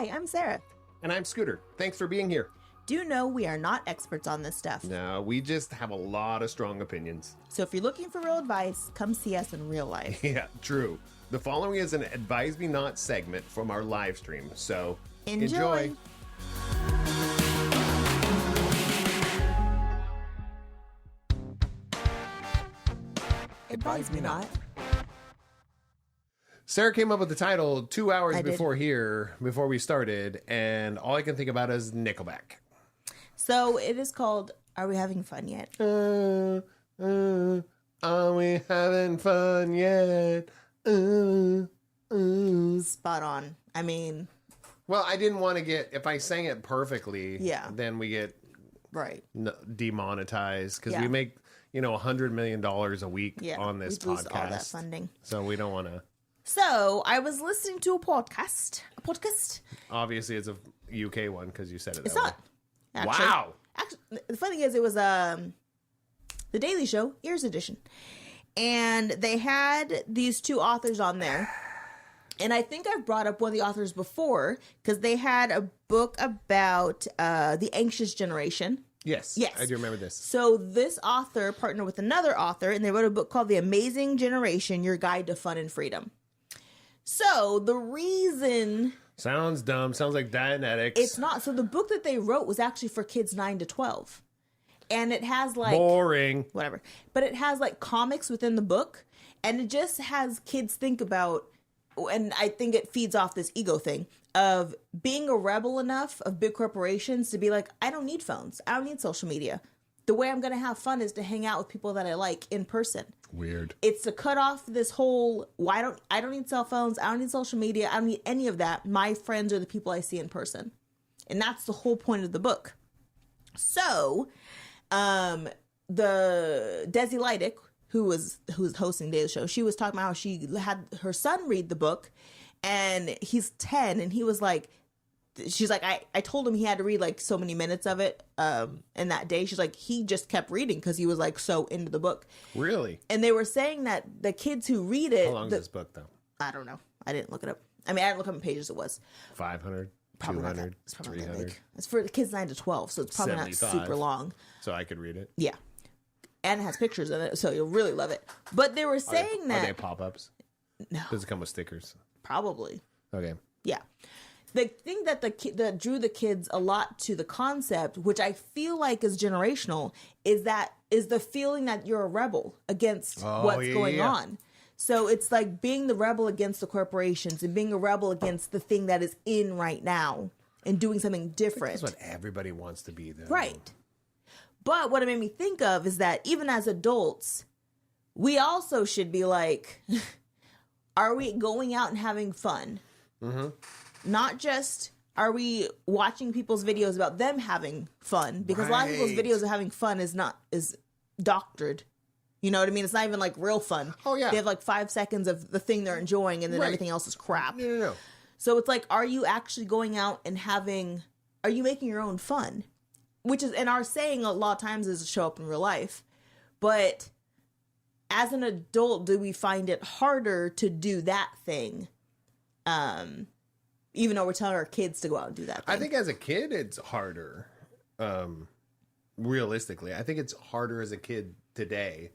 Hi, I'm Sarah. And I'm Scooter. Thanks for being here. Do know we are not experts on this stuff. No, we just have a lot of strong opinions. So if you're looking for real advice, come see us in real life. Yeah, true. The following is an Advise Me Not segment from our live stream, so enjoy. Advise me not. Sarah came up with the title 2 hours I did. before we started, and all I can think about is Nickelback. So it is called Are We Having Fun Yet? Are we having fun yet? Spot on. I mean, Well, I didn't want to if I sang it perfectly, Yeah. then we get right. demonetized because Yeah. we make, $100 million a week Yeah. on this we lose podcast. all that funding. So we don't want to. So I was listening to a podcast. Obviously, it's a UK one because you said it. It's that not. way. Actually, Wow. Actually, the funny thing is, it was The Daily Show, Ears Edition. And they had these two authors on there. And I think I've brought up one of the authors before because they had a book about the anxious generation. Yes. Yes. I do remember this. So this author partnered with another author, and they wrote a book called The Amazing Generation, Your Guide to Fun and Freedom. So the reason... Sounds dumb. Sounds like Dianetics. It's not. So the book that they wrote was actually for kids 9 to 12. And it has like... Boring. Whatever. But it has like comics within the book. And it just has kids think about... And I think it feeds off this ego thing of being a rebel enough of big corporations to be like, I don't need phones. I don't need social media. The way I'm going to have fun is to hang out with people that I like in person. Weird. It's to cut off this whole, I don't need cell phones. I don't need social media. I don't need any of that. My friends are the people I see in person. And that's the whole point of the book. So, the Desi Leidick, who's hosting Daily Show, she was talking about how she had her son read the book, and he's 10, and he was like, she's like, I told him he had to read like so many minutes of it in that day. She's like, he just kept reading because he was like so into the book. Really? And they were saying that the kids who read it... How long is this book, though? I don't know. I didn't look it up. I mean, I didn't look how many pages it was. 500? Probably 200? not that. It's probably not that 300? big. It's for the kids 9 to 12, so it's probably 75. not super long. So I could read it. Yeah. And it has pictures in it, so you'll really love it. But they were saying Are they that... pop-ups? No. Does it come with stickers? Probably. Okay. Yeah. The thing that that drew the kids a lot to the concept, which I feel like is generational, is the feeling that you're a rebel against what's going on. So it's like being the rebel against the corporations and being a rebel against the thing that is in right now and doing something different. That's what everybody wants to be, though. Right. But what it made me think of is that even as adults, we also should be like, are we going out and having fun? Mm-hmm. Not just are we watching people's videos about them having fun, because a lot of people's videos of having fun is doctored. You know what I mean? It's not even like real fun. Oh, yeah. They have like 5 seconds of the thing they're enjoying, and then everything else is crap. No. So it's like, are you actually going out and are you making your own fun? Which is, and our saying a lot of times is to show up in real life. But as an adult, do we find it harder to do that thing? Even though we're telling our kids to go out and do that thing. I think as a kid, it's harder. Realistically, I think it's harder as a kid today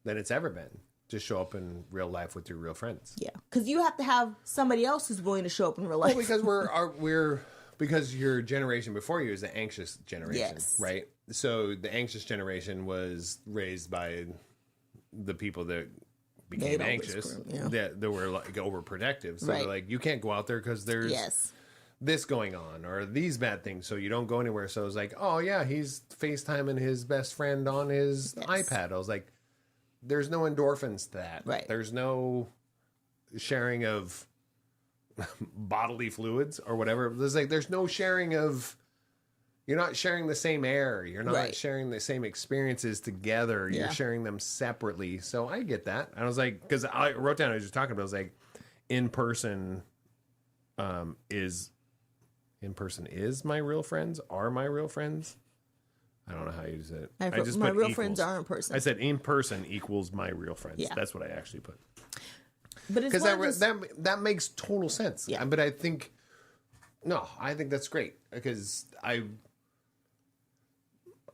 than it's ever been to show up in real life with your real friends. Yeah, because you have to have somebody else who's willing to show up in real life. Well, because because your generation before you is the anxious generation, Yes. right? So the anxious generation was raised by the people that became anxious, that were like overprotective. So they're like, you can't go out there because there's this going on or these bad things, so you don't go anywhere. So it was like, oh yeah, he's FaceTiming his best friend on his iPad. I was like, there's no endorphins to that. Right. There's no sharing of bodily fluids or whatever. There's no sharing of, you're not sharing the same air. You're not sharing the same experiences together. You're sharing them separately. So I get that. I was like, because I wrote down, I was just talking about, I was like, in person is my real friends, are my real friends. I don't know how you said it. My real friends are in person. I said in person equals my real friends. Yeah. That's what I actually put. But it's because that makes total sense. Yeah. But I think No, I think that's great because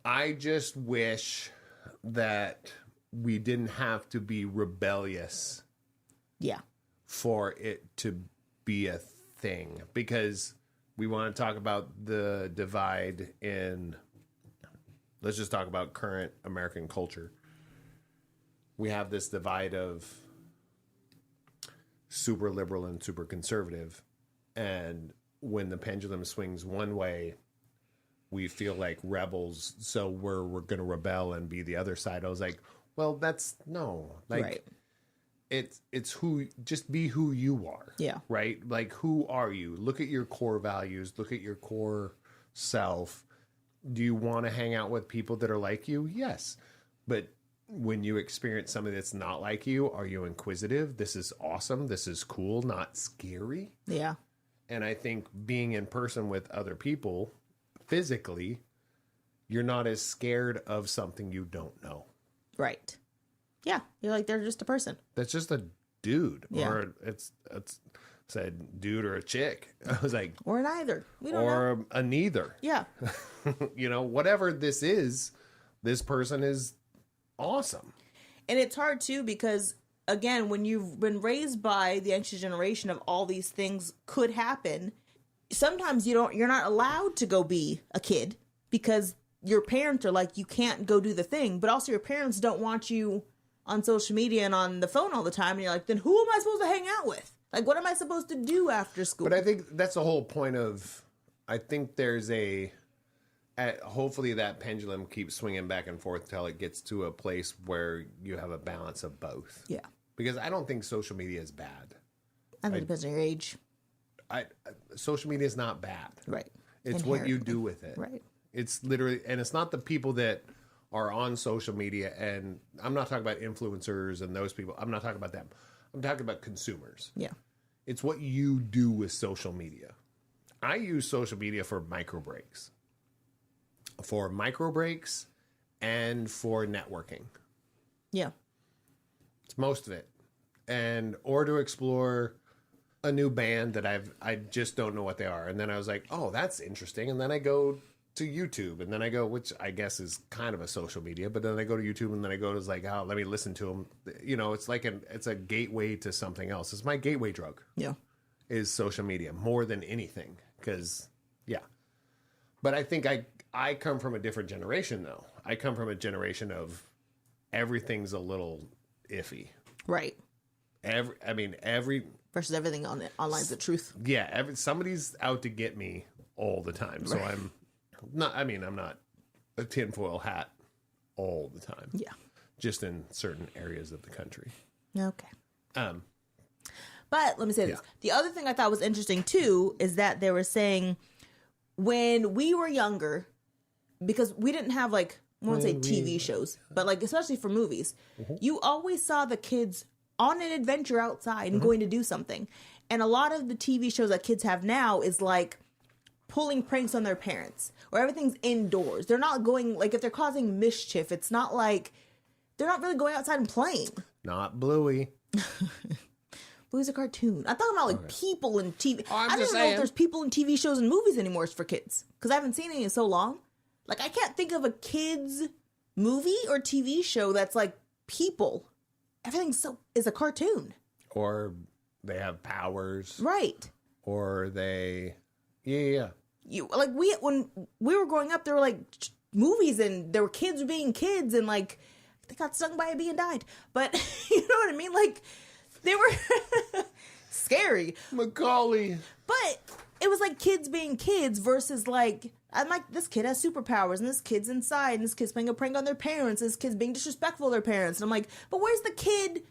I just wish that we didn't have to be rebellious. Yeah. For it to be a thing, because we want to talk about the divide in, let's just talk about current American culture. We have this divide of super liberal and super conservative. And when the pendulum swings one way, we feel like rebels. So we're going to rebel and be the other side. I was like, well, that's no, like, right. It's who, just be who you are. Yeah. Right? Like, who are you? Look at your core values. Look at your core self. Do you want to hang out with people that are like you? Yes. But when you experience somebody that's not like you, are you inquisitive? This is awesome. This is cool, not scary. Yeah. And I think being in person with other people physically, you're not as scared of something you don't know. Right. Yeah, you're like, they're just a person. That's just a dude. Yeah. Or it's said dude or a chick. I was like, or neither. We don't know. Or a neither. Yeah. You know, whatever this is, this person is awesome. And it's hard too because, again, when you've been raised by the anxious generation of all these things could happen, sometimes you're not allowed to go be a kid because your parents are like, you can't go do the thing, but also your parents don't want you on social media and on the phone all the time, and you're like, then who am I supposed to hang out with? Like, what am I supposed to do after school? But I think that's the whole point of, I think there's hopefully that pendulum keeps swinging back and forth till it gets to a place where you have a balance of both. Yeah. Because I don't think social media is bad. I think it depends on your age. Social media is not bad. Right. It's what you do with it. Right. It's literally, and it's not the people that are on social media, and I'm not talking about influencers and those people. I'm not talking about them. I'm talking about consumers. Yeah. It's what you do with social media. I use social media for micro breaks. For micro breaks and for networking. Yeah. It's most of it. Or to explore a new band that I just don't know what they are. And then I was like, oh, that's interesting. And then I go to YouTube, and then I go, which I guess is kind of a social media, but then I go to YouTube, and then I go to like, oh, let me listen to them. You know, it's like it's a gateway to something else. It's my gateway drug. Yeah. Is social media more than anything. Because, yeah. But I think I come from a different generation, though. I come from a generation of everything's a little iffy. Right. Every versus everything online's the truth. Yeah, somebody's out to get me all the time. So I'm not a tinfoil hat all the time. Yeah. Just in certain areas of the country. Okay. But let me say this. The other thing I thought was interesting too is that they were saying when we were younger, because we didn't have like, I won't say TV shows, but like especially for movies, you always saw the kids on an adventure outside and going to do something. And a lot of the TV shows that kids have now is like pulling pranks on their parents, or everything's indoors. They're not going, like if they're causing mischief, it's not like, they're not really going outside and playing. Not Bluey. Bluey's a cartoon. I'm talking about like people in TV. Oh, I don't even know if there's people in TV shows and movies anymore for kids, because I haven't seen any in so long. Like I can't think of a kids movie or TV show that's like people. Everything is a cartoon. Or they have powers. Right. Or they, yeah. When we were growing up, there were like movies and there were kids being kids and like they got stung by a bee and died. But you know what I mean? Like they were scary. Macaulay. But it was like kids being kids versus like, I'm like, this kid has superpowers and this kid's inside and this kid's playing a prank on their parents and this kid's being disrespectful to their parents. And I'm like, but where's the kid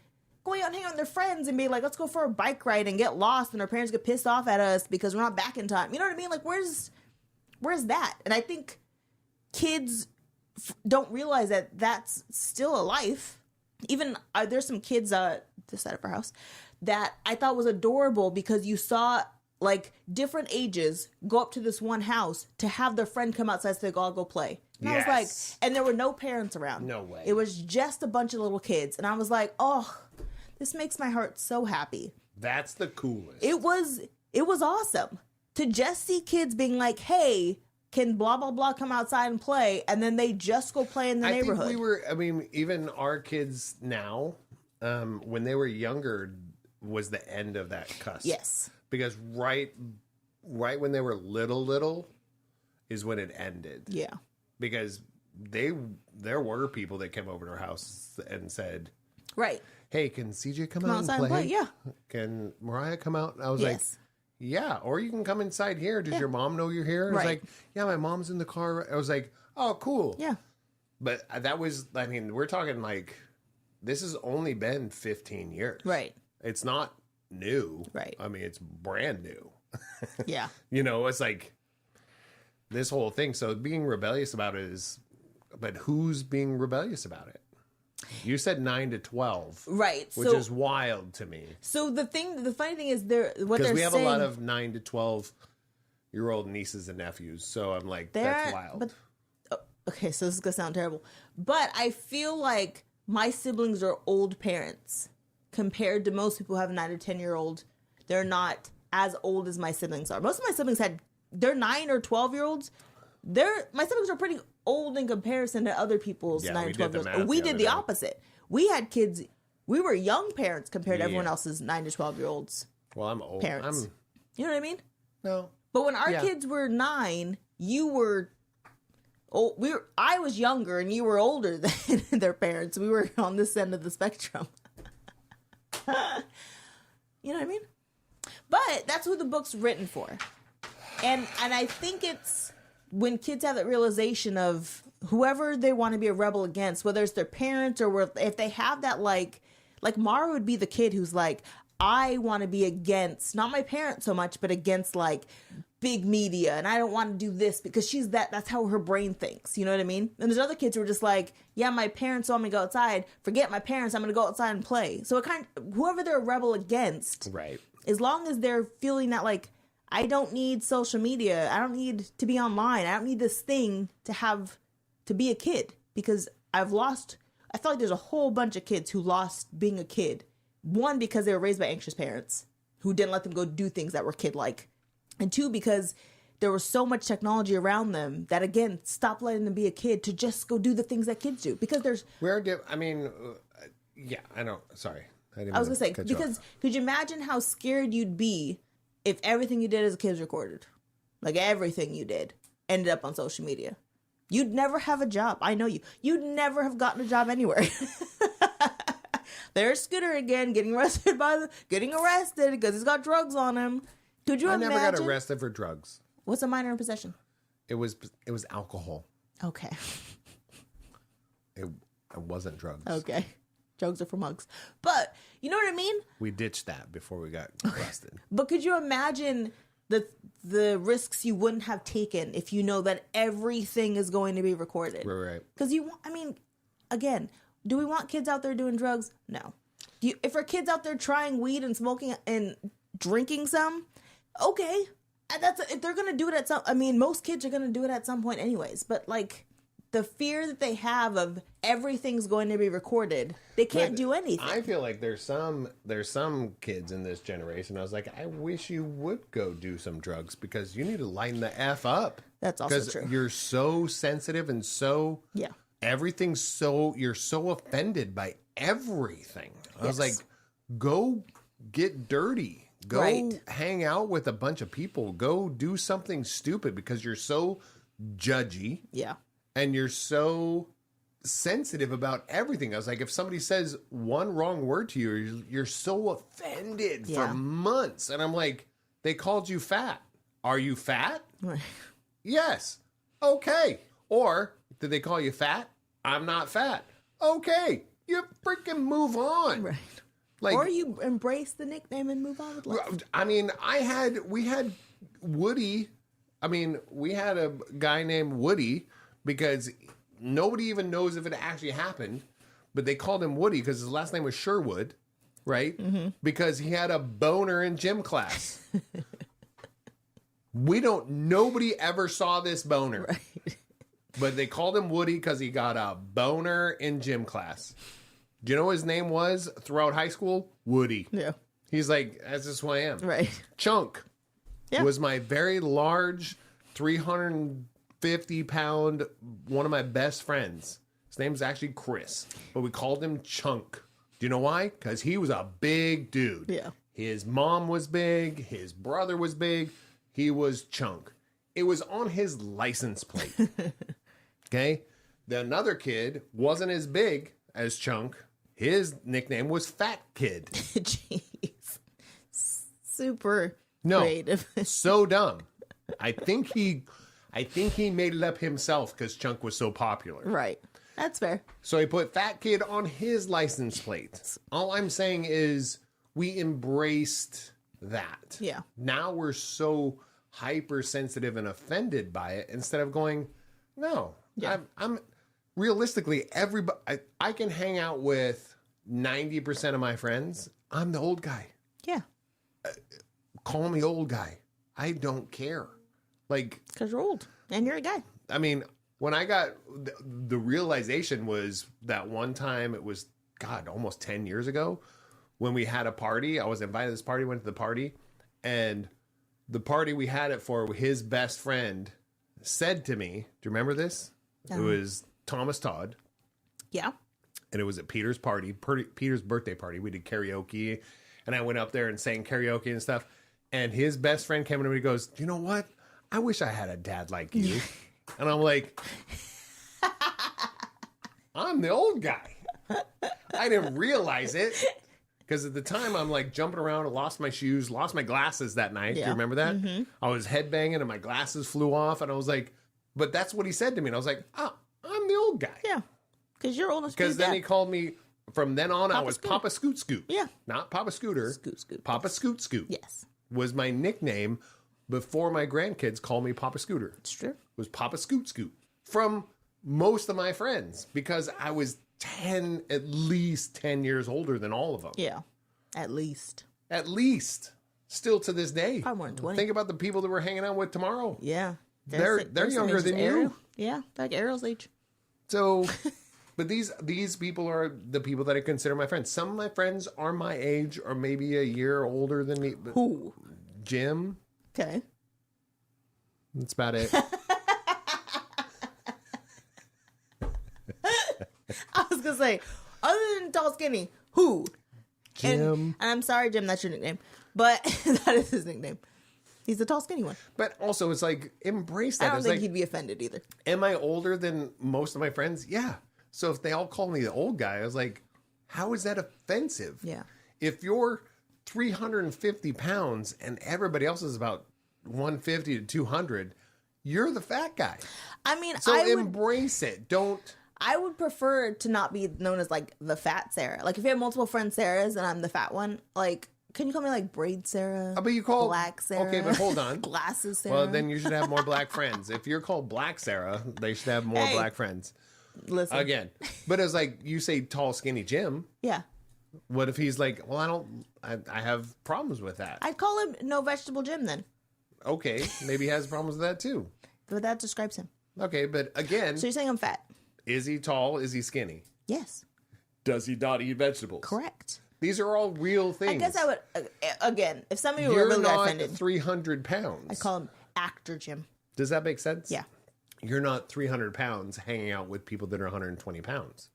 going out and hanging out with their friends and be like, let's go for a bike ride and get lost and our parents get pissed off at us because we're not back in time. You know what I mean? Like, where's that? And I think kids don't realize that that's still a life. Even there's some kids this side of our house that I thought was adorable because you saw like different ages go up to this one house to have their friend come outside so they all go play. And I was like, and there were no parents around. No way. It was just a bunch of little kids. And I was like, oh, this makes my heart so happy. That's the coolest. It was awesome. to just see kids being like, hey, can blah, blah, blah come outside and play? And then they just go play in the neighborhood. Even our kids now, when they were younger, was the end of that cusp. Yes. Because right when they were little is when it ended. Yeah. Because there were people that came over to our house and said, right, hey, can CJ come out and play? Yeah. Can Mariah come out? And I was like, yeah, or you can come inside here. Does your mom know you're here? I was like, yeah, my mom's in the car. I was like, oh, cool. Yeah. But that was, I mean, we're talking like, this has only been 15 years. Right. It's not new. Right. I mean, it's brand new. Yeah. You know, it's like this whole thing. So being rebellious about it is, but who's being rebellious about it? You said 9 to 12. Right. Which is wild to me. So the funny thing is because we have a lot of 9 to 12-year-old nieces and nephews. So I'm like, that's wild. Okay, so this is going to sound terrible. But I feel like my siblings are old parents compared to most people who have a 9 or 10-year-old. They're not as old as my siblings are. Most of my siblings they're 9 or 12-year-olds. My siblings are pretty old in comparison to other people's 9 or 12-year-olds. We did the opposite. We had kids. We were young parents compared to everyone else's 9 to 12-year-olds. Well, I'm old. Parents. You know what I mean? No. But when our kids were 9, you were... I was younger and you were older than their parents. We were on this end of the spectrum. You know what I mean? But that's who the book's written for. And I think it's when kids have that realization of whoever they want to be a rebel against, whether it's their parents or if they have that like Mara would be the kid who's like, I want to be against, not my parents so much, but against like big media. And I don't want to do this because that's how her brain thinks. You know what I mean? And there's other kids who are just like, yeah, my parents want me to go outside. Forget my parents. I'm going to go outside and play. So whoever they're a rebel against, right? As long as they're feeling that like, I don't need social media. I don't need to be online. I don't need this thing to be a kid because I feel like there's a whole bunch of kids who lost being a kid. One, because they were raised by anxious parents who didn't let them go do things that were kid-like. And two, because there was so much technology around them that, again, stopped letting them be a kid to just go do the things that kids do. Because there's... I know. Sorry. I was going to say, because could you imagine how scared you'd be if everything you did as a kid was recorded? Like, everything you did ended up on social media. You'd never have a job. I know you. You'd never have gotten a job anywhere. There's Scooter again, getting arrested because he's got drugs on him. Could you imagine? I never got arrested for drugs. What's a minor in possession? It was alcohol. Okay. It wasn't drugs. Okay. Drugs are for mugs. But, you know what I mean? We ditched that before we got arrested. But could you imagine the risks you wouldn't have taken if you know that everything is going to be recorded? Right. Because again, do we want kids out there doing drugs? No. If our kids out there trying weed and smoking and drinking some, okay. If they're going to do it most kids are going to do it at some point anyways. But like the fear that they have of everything's going to be recorded, they can't do anything. I feel like there's some kids in this generation. I was like, I wish you would go do some drugs because you need to lighten the F up. That's also true. Because you're so sensitive and so... Yeah. You're so offended by everything. I was like, go get dirty. Go hang out with a bunch of people. Go do something stupid because you're so judgy. Yeah. And you're so sensitive about everything. I was like, if somebody says one wrong word to you, you're so offended for months. And I'm like, they called you fat. Are you fat? Right. Yes. Okay. Or did they call you fat? I'm not fat. Okay. You freaking move on. Right. Like, or you embrace the nickname and move on with life. I mean, we had Woody. I mean, we had a guy named Woody because nobody even knows if it actually happened, but they called him Woody because his last name was Sherwood, right? Mm-hmm. Because he had a boner in gym class. Nobody ever saw this boner. Right. But they called him Woody because he got a boner in gym class. Do you know what his name was throughout high school? Woody. Yeah. He's like, that's just who I am. Right. Chunk. was my very large 350-pound, one of my best friends. His name's actually Chris, but we called him Chunk. Do you know why? Because he was a big dude. Yeah. His mom was big. His brother was big. He was Chunk. It was on his license plate. Okay? The another kid wasn't as big as Chunk. His nickname was Fat Kid. Jeez. Super creative. So dumb. I think he made it up himself because Chunk was so popular. Right. That's fair. So he put Fat Kid on his license plate. All I'm saying is we embraced that. Yeah. Now we're so hypersensitive and offended by it instead of going, no. Yeah. I'm realistically, everybody, I can hang out with 90% of my friends. I'm the old guy. Yeah. Call me old guy. I don't care. Like, because you're old and you're a guy. I mean, when I got the realization was that one time, it was, God, almost 10 years ago, when we had a party. I was invited to this party, went to the party, and the party we had it for, his best friend said to me, do you remember this? It was Thomas Todd. Yeah. And it was at Peter's party, Peter's birthday party. We did karaoke, and I went up there and sang karaoke and stuff. And his best friend came to me and goes, you know what? I wish I had a dad like you. And I'm like, I'm the old guy. I didn't realize it. Because at the time, I'm like jumping around. I lost my shoes, lost my glasses that night. Yeah. Do you remember that? Mm-hmm. I was headbanging and my glasses flew off. And I was like, but that's what he said to me. And I was like, oh, I'm the old guy. Yeah. Because you're old. Because then he called me, from then on, I was Scoot. Papa Scoot Scoot. Yeah. Not Papa Scooter. Scoot Scoot. Papa Scoot Scoot. Yes. Was my nickname before my grandkids called me Papa Scooter. It's true. Was Papa Scoot Scoot from most of my friends because I was at least 10 years older than all of them. Yeah. At least. Still to this day. Probably more than 20. Think about the people that we're hanging out with tomorrow. Yeah. They're younger than you. Yeah. They're like Ariel's age. So, but these people are the people that I consider my friends. Some of my friends are my age or maybe a year older than me. Who? Jim. Okay. That's about it. I was going to say, other than tall, skinny, who? Jim. And I'm sorry, Jim, that's your nickname. But that is his nickname. He's the tall, skinny one. But also, it's like, embrace that. I don't It's think like, he'd be offended either. am I older than most of my friends? Yeah. So if they all call me the old guy, I was like, how is that offensive? Yeah. If you're 350 pounds and everybody else is about 150 to 200, you're the fat guy. I mean, So embrace it. I would prefer to not be known as like the fat Sarah. Like if you have multiple friends Sarahs and I'm the fat one, like can you call me like Braid Sarah? But you call Black Sarah. Okay, but hold on. Glasses Sarah. Well, then you should have more black friends. If you're called Black Sarah, they should have more black friends. Listen. Again. But it's like you say tall, skinny Jim. Yeah. What if he's like, well, I have problems with that. I'd call him No Vegetable Jim then. Okay, maybe he has problems with that too. But that describes him. Okay, but again, So you're saying I'm fat? is he tall? Is he skinny? Yes. Does he not eat vegetables? Correct. These are all real things. I guess I would, again, if some of you were You're really not offended, 300 pounds. I'd call him Actor Jim. Does that make sense? Yeah. You're not 300 pounds hanging out with people that are 120 pounds.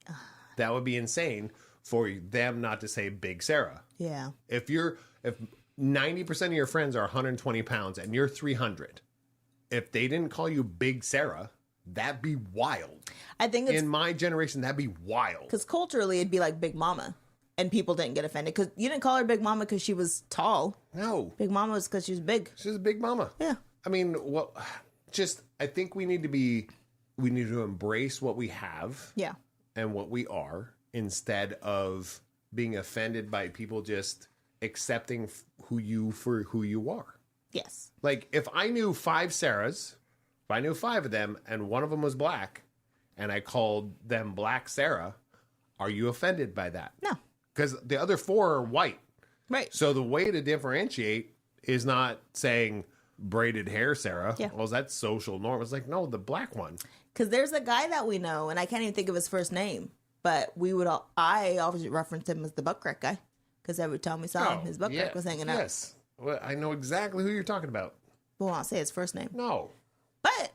That would be insane for them not to say Big Sarah. Yeah. If 90% of your friends are 120 pounds and you're 300, if they didn't call you Big Sarah, that'd be wild. I think it's In my generation, that'd be wild. because culturally it'd be like Big Mama. And people didn't get offended because you didn't call her Big Mama because she was tall. No. Big Mama was because she was big. She's a big mama. Yeah. I mean, well, I think we need to embrace what we have Yeah. and what we are instead of being offended by people just accepting who you are. Yes. Like if I knew 5 Sarahs, if I knew 5 of them and one of them was black and I called them Black Sarah, are you offended by that? No. Because the other 4 are white. Right. So the way to differentiate is not saying braided hair Sarah. Yeah. Well, that's social norm. It's like, no, the black one. Because there's a guy that we know, and I can't even think of his first name, but I always referenced him as the butt crack guy. Because every time we saw him, his butt crack was hanging out. Yes. Well, I know exactly who you're talking about. Well, I'll say his first name. No. But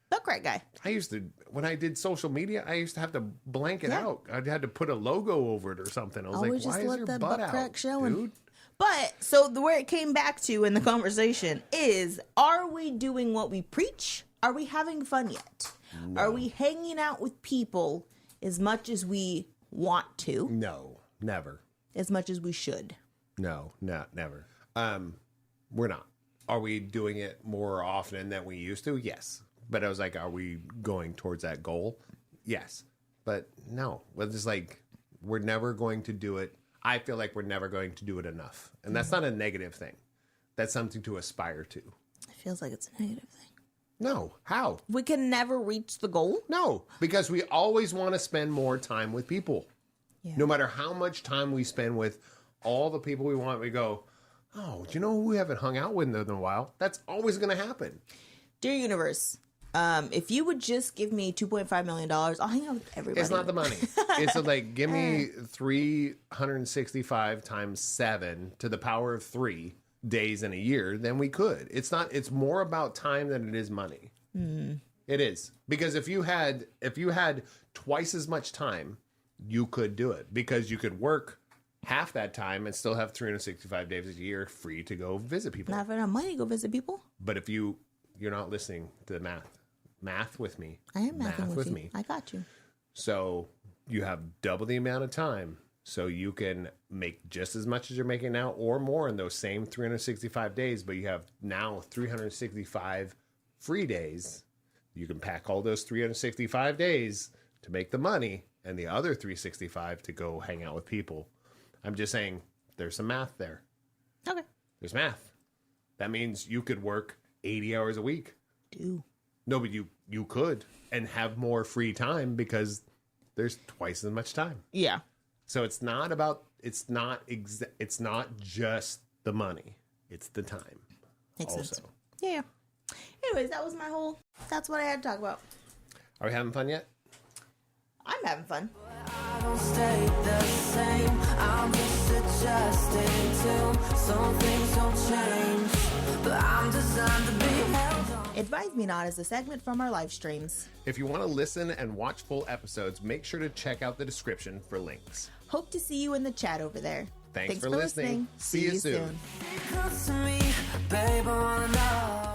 book right guy. I used to, when I did social media, I used to have to blank it out. I had to put a logo over it or something. I was Always like, just why let is your that butt butt crack out, showing. dude? But so where it came back to in the conversation is, are we doing what we preach? Are we having fun yet? No. Are we hanging out with people as much as we want to? No, never. As much as we should? No, never. We're not. Are we doing it more often than we used to? Yes. But I was like, are we going towards that goal? Yes. But no. It's just like, we're never going to do it. I feel like we're never going to do it enough. And that's not a negative thing. That's something to aspire to. It feels like it's a negative thing. No. How? We can never reach the goal? No. Because we always want to spend more time with people. Yeah. No matter how much time we spend with all the people we want, we go, oh, do you know who we haven't hung out with in a while? That's always going to happen. Dear universe, if you would just give me $2.5 million, I'll hang out with everybody. It's not the money. It's like, give me 365 times 7 to the power of 3 days in a year, then we could. It's not. It's more about time than it is money. Mm. It is. Because if you had twice as much time, you could do it. Because you could work half that time and still have 365 days a year free to go visit people. Not enough money to go visit people. But if you're not listening to the math with me. I am mathing with you. Me. I got you. So you have double the amount of time. So you can make just as much as you're making now or more in those same 365 days. But you have now 365 free days. You can pack all those 365 days to make the money and the other 365 to go hang out with people. I'm just saying there's some math there. Okay. There's math. That means you could work 80 hours a week. No, but you could and have more free time because there's twice as much time. Yeah. So it's not just the money. It's the time. Makes sense. Yeah. Anyways, that's what I had to talk about. Are we having fun yet? I'm having fun. I don't stay the same. I'm just adjusting to some things don't change. But I'm designed to be held on. Advise Me Not is a segment from our live streams. If you want to listen and watch full episodes, make sure to check out the description for links. Hope to see you in the chat over there. Thanks for listening. See you soon. It comes to me, babe, I wanna know.